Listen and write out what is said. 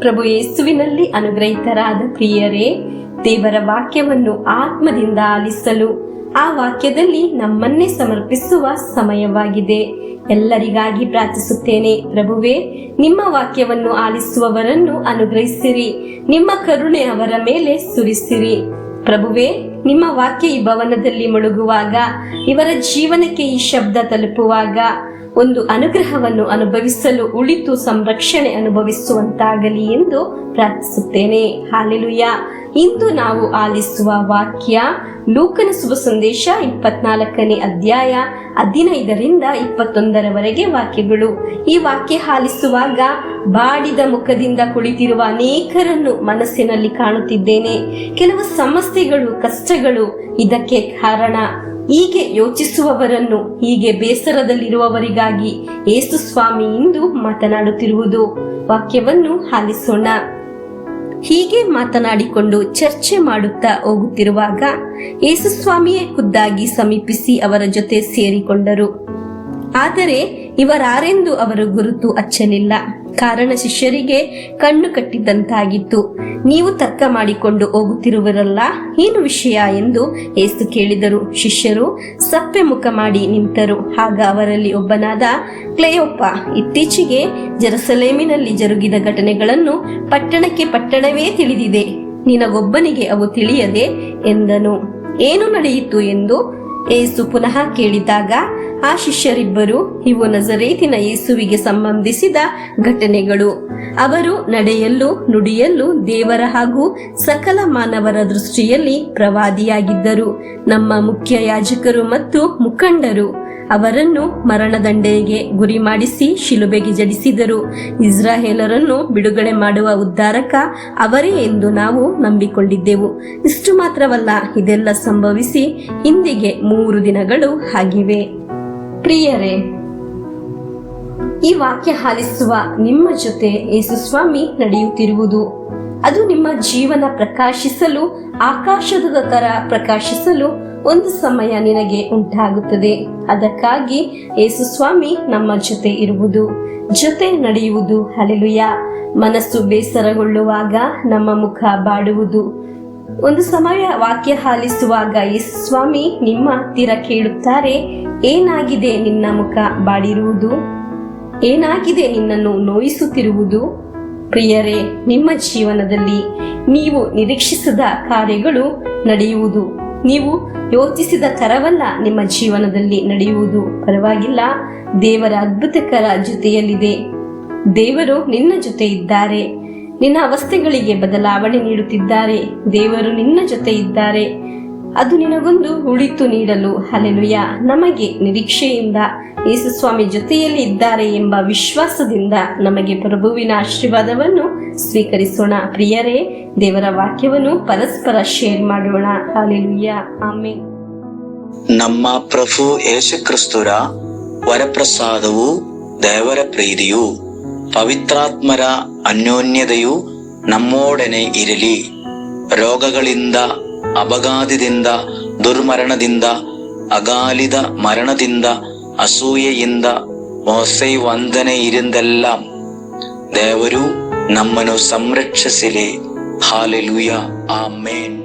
ಪ್ರಭು ಯೇಸುವಿನಲ್ಲಿ ಅನುಗ್ರಹಿತರಾದ ಪ್ರಿಯರೇ, ದೇವರ ವಾಕ್ಯವನ್ನು ಆತ್ಮದಿಂದ ಆಲಿಸಲು ಆ ವಾಕ್ಯದಲ್ಲಿ ನಮ್ಮನ್ನೇ ಸಮರ್ಪಿಸುವ ಸಮಯವಾಗಿದೆ. ಎಲ್ಲರಿಗಾಗಿ ಪ್ರಾರ್ಥಿಸುತ್ತೇನೆ. ಪ್ರಭುವೇ, ನಿಮ್ಮ ವಾಕ್ಯವನ್ನು ಆಲಿಸುವವರನ್ನು ಅನುಗ್ರಹಿಸಿರಿ, ನಿಮ್ಮ ಕರುಣೆ ಅವರ ಮೇಲೆ ಸುರಿಸಿರಿ. ಪ್ರಭುವೇ, ನಿಮ್ಮ ವಾಕ್ಯ ಈ ಭವನದಲ್ಲಿ ಮುಳುಗುವಾಗ, ಇವರ ಜೀವನಕ್ಕೆ ಈ ಶಬ್ದ ತಲುಪುವಾಗ ಒಂದು ಅನುಗ್ರಹವನ್ನು ಅನುಭವಿಸಲು ಉಳಿತು ಸಂರಕ್ಷಣೆ ಅನುಭವಿಸುವಂತಾಗಲಿ ಎಂದು ಪ್ರಾರ್ಥಿಸುತ್ತೇನೆ. ಹಾಲೆಲೂಯಾ. ಇಂದು ನಾವು ಆಲಿಸುವ ವಾಕ್ಯ ಲೂಕನ ಶುಭ ಸಂದೇಶ 24ನೇ ಅಧ್ಯಾಯ 15ರಿಂದ 21ರವರೆಗೆ ವಾಕ್ಯಗಳು. ಈ ವಾಕ್ಯ ಆಲಿಸುವಾಗ ಬಾಡಿದ ಮುಖದಿಂದ ಕುಳಿತಿರುವ ಅನೇಕರನ್ನು ಮನಸ್ಸಿನಲ್ಲಿ ಕಾಣುತ್ತಿದ್ದೇನೆ. ಕೆಲವು ಸಮಸ್ಯೆಗಳು, ಕಷ್ಟಗಳು ಇದಕ್ಕೆ ಕಾರಣ. ಹೀಗೆ ಯೋಚಿಸುವವರನ್ನು, ಹೀಗೆ ಬೇಸರದಲ್ಲಿರುವವರಿಗಾಗಿ ಯೇಸು ಸ್ವಾಮಿ ಇಂದು ಮಾತನಾಡುತ್ತಿರುವುದು. ವಾಕ್ಯವನ್ನು ಆಲಿಸೋಣ. ಹೀಗೆ ಮಾತನಾಡಿಕೊಂಡು ಚರ್ಚೆ ಮಾಡುತ್ತಾ ಹೋಗುತ್ತಿರುವಾಗ ಯೇಸು ಸ್ವಾಮಿಯೇ ಖುದ್ದಾಗಿ ಸಮೀಪಿಸಿ ಅವರ ಜೊತೆ ಸೇರಿಕೊಂಡರು. ಆದರೆ ಇವರಾರೆಂದು ಅವರು ಗುರುತು ಹಚ್ಚಲಿಲ್ಲ. ಕಾರಣ ಶಿಷ್ಯರಿಗೆ ಕಣ್ಣು ಕಟ್ಟಿದ್ದಂತಾಗಿತ್ತು. ನೀವು ತರ್ಕ ಮಾಡಿಕೊಂಡು ಹೋಗುತ್ತಿರುವರಲ್ಲ, ಏನು ವಿಷಯ ಎಂದು ಯೇಸು ಕೇಳಿದರು. ಶಿಷ್ಯರು ಸಪ್ಪೆ ಮುಖ ಮಾಡಿ ನಿಂತರು. ಆಗ ಅವರಲ್ಲಿ ಒಬ್ಬನಾದ ಕ್ಲೆಯೋಪ, ಇತ್ತೀಚೆಗೆ ಜೆರುಸಲೇಮಿನಲ್ಲಿ ಜರುಗಿದ ಘಟನೆಗಳನ್ನು ಪಟ್ಟಣಕ್ಕೆ ಪಟ್ಟಣವೇ ತಿಳಿದಿದೆ, ನಿನಗೊಬ್ಬನಿಗೆ ಅವು ತಿಳಿಯದೆ ಎಂದನು. ಏನು ನಡೆಯಿತು ಎಂದು ಯೇಸು ಪುನಃ ಕೇಳಿದಾಗ ಆ ಶಿಷ್ಯರಿಬ್ಬರು, ಇವು ನಜರೇತಿನ ಯೇಸುವಿಗೆ ಸಂಬಂಧಿಸಿದ ಘಟನೆಗಳು. ಅವರು ನಡೆಯಲು ನುಡಿಯಲು ದೇವರ ಹಾಗೂ ಸಕಲ ಮಾನವರ ದೃಷ್ಟಿಯಲ್ಲಿ ಪ್ರವಾದಿಯಾಗಿದ್ದರು. ನಮ್ಮ ಮುಖ್ಯ ಯಾಜಕರು ಮತ್ತು ಮುಖಂಡರು ಅವರನ್ನು ಮರಣದಂಡೆಗೆ ಗುರಿ ಮಾಡಿಸಿ ಶಿಲುಬೆಗೆ ಜಡಿಸಿದರು. ಇಸ್ರಾಯೇಲರನ್ನು ಬಿಡುಗಡೆ ಮಾಡುವ ಉದ್ಧಾರಕ ಅವರೇ ಎಂದು ನಾವು ನಂಬಿಕೊಂಡಿದ್ದೆವು. ಇಷ್ಟು ಮಾತ್ರವಲ್ಲ, ಇದೆಲ್ಲ ಸಂಭವಿಸಿ ಇಂದಿಗೆ 3 ದಿನಗಳು ಆಗಿವೆ. ಪ್ರಿಯರೇ, ಈ ವಾಕ್ಯ ಆಲಿಸುವ ನಿಮ್ಮ ಜೊತೆ ಯೇಸು ಸ್ವಾಮಿ ನಡೆಯುತ್ತಿರುವುದು, ಅದು ನಿಮ್ಮ ಜೀವನ ಪ್ರಕಾಶಿಸಲು, ಆಕಾಶದ ತರ ಪ್ರಕಾಶಿಸಲು ಒಂದು ಸಮಯ ನಿನಗೆ ಉಂಟಾಗುತ್ತದೆ. ಅದಕ್ಕಾಗಿ ಯೇಸು ಸ್ವಾಮಿ ನಮ್ಮ ಜೊತೆ ಇರುವುದು, ಜೊತೆ ನಡೆಯುವುದು. ಹಲ್ಲೆಲೂಯಾ. ಮನಸ್ಸು ಬೇಸರಗೊಳ್ಳುವಾಗ ನಮ್ಮ ಮುಖ ಬಾಡುವುದು. ಒಂದು ಸಮಯ ವಾಕ್ಯ ಆಲಿಸುವಾಗ ಯೇಸು ಸ್ವಾಮಿ ನಿಮ್ಮ ಹತ್ತಿರ ಕೇಳುತ್ತಾರೆ, ಏನಾಗಿದೆ ನಿನ್ನ ಮುಖ ಬಾಡಿರುವುದು? ಏನಾಗಿದೆ ನಿನ್ನನ್ನು ನೋಯಿಸುತ್ತಿರುವುದು? ಪ್ರಿಯರೇ, ನಿಮ್ಮ ಜೀವನದಲ್ಲಿ ನೀವು ನಿರೀಕ್ಷಿಸದ ಕಾರ್ಯಗಳು ನಡೆಯುವುದು, ನೀವು ಯೋಚಿಸಿದ ತರವಲ್ಲ ನಿಮ್ಮ ಜೀವನದಲ್ಲಿ ನಡೆಯುವುದು. ಪರವಾಗಿಲ್ಲ, ದೇವರ ಅದ್ಭುತಕರ ಜೊತೆಯಲ್ಲಿದೆ. ದೇವರು ನಿನ್ನ ಜೊತೆ ಇದ್ದಾರೆ. ನಿನ್ನ ಅವಸ್ಥೆಗಳಿಗೆ ಬದಲಾವಣೆ ನೀಡುತ್ತಿದ್ದಾರೆ. ದೇವರು ನಿನ್ನ ಜೊತೆ ಇದ್ದಾರೆ. ಅದು ನಿನಗೊಂದು ಉಳಿತು ನೀಡಲು. ಹಲ್ಲೆಲೂಯಾ. ನಮಗೆ ನಿರೀಕ್ಷೆಯಿಂದ ಯೇಸು ಸ್ವಾಮಿ ಜೊತೆಯಲ್ಲಿ ಇದ್ದಾರೆ ಎಂಬ ವಿಶ್ವಾಸದಿಂದ ನಮಗೆ ಪ್ರಭುವಿನ ಆಶೀರ್ವಾದವನ್ನು ಸ್ವೀಕರಿಸೋಣ. ಪ್ರಿಯರೇ, ದೇವರ ವಾಕ್ಯವನ್ನು ಪರಸ್ಪರ ಶೇರ್ ಮಾಡೋಣ. ಹಲ್ಲೆಲೂಯಾ. ಆಮೆನ್. ನಮ್ಮ ಪ್ರಭು ಯೇಸು ಕ್ರಿಸ್ತರ ವರಪ್ರಸಾದವು, ದೇವರ ಪ್ರೀತಿಯು, ಪವಿತ್ರಾತ್ಮರ ಅನ್ಯೋನ್ಯತೆಯು ನಮ್ಮೊಡನೆ ಇರಲಿ. ರೋಗಗಳಿಂದ, ಅಪಘಾತದಿಂದ, ದುರ್ಮರಣದಿಂದ, ಅಗಾಲಿದ ಮರಣದಿಂದ, ಅಸೂಯೆಯಿಂದ, ಮೋಸೆ ವಂದನೆಯಿಂದೆಲ್ಲ ದೇವರು ನಮ್ಮನ್ನು ಸಂರಕ್ಷಿಸಲಿ. ಹಾಲೆಲೂಯಾ. ಆಮೆನ್.